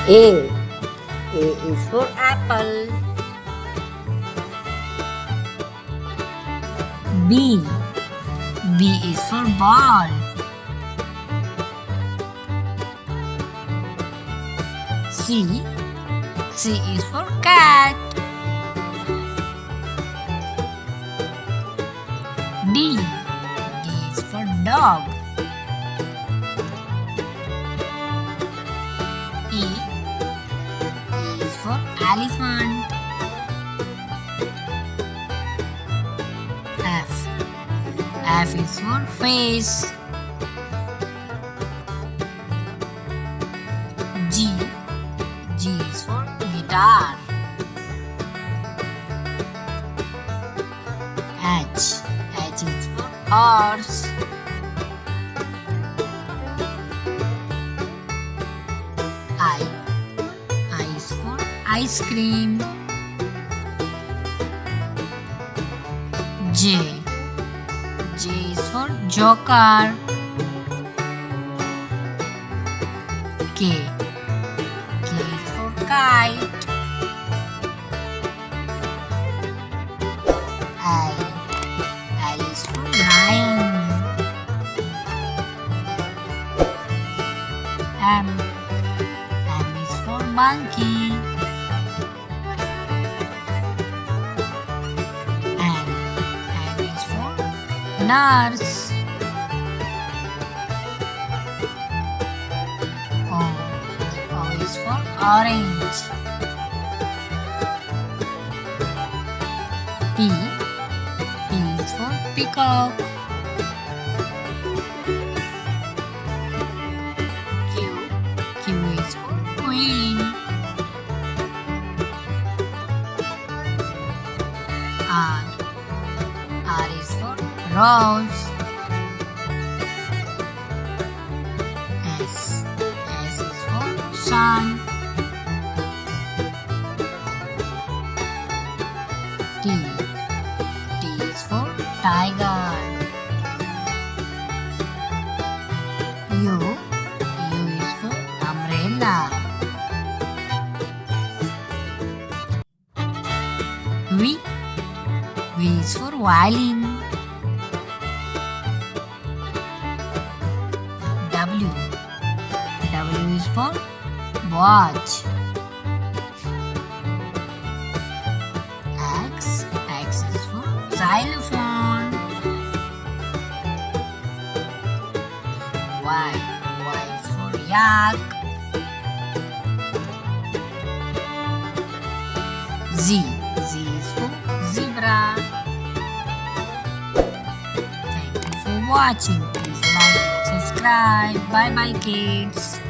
A. A is for apple. B. B is for ball. C. C is for cat. D. D is for dog. E. E is for elephant. F. F is for face. G. G is for guitar. H. H is for horse. I. I is for ice cream. J. J is for joker. K. K is for kite. L. L is for lion. M. M is for monkey. N. N is for nurse. O. O is for orange. P. P is for peacock. Q. Q is for queen. R. R is for rose. S. S is for sun. T. T is for tiger. U. U is for umbrella. V. V is for violin. W. W is for watch. X. X is for xylophone. Y. Y is for yak. Z. Z is for zebra. Thank you for watching. Please like and subscribe. Bye bye kids.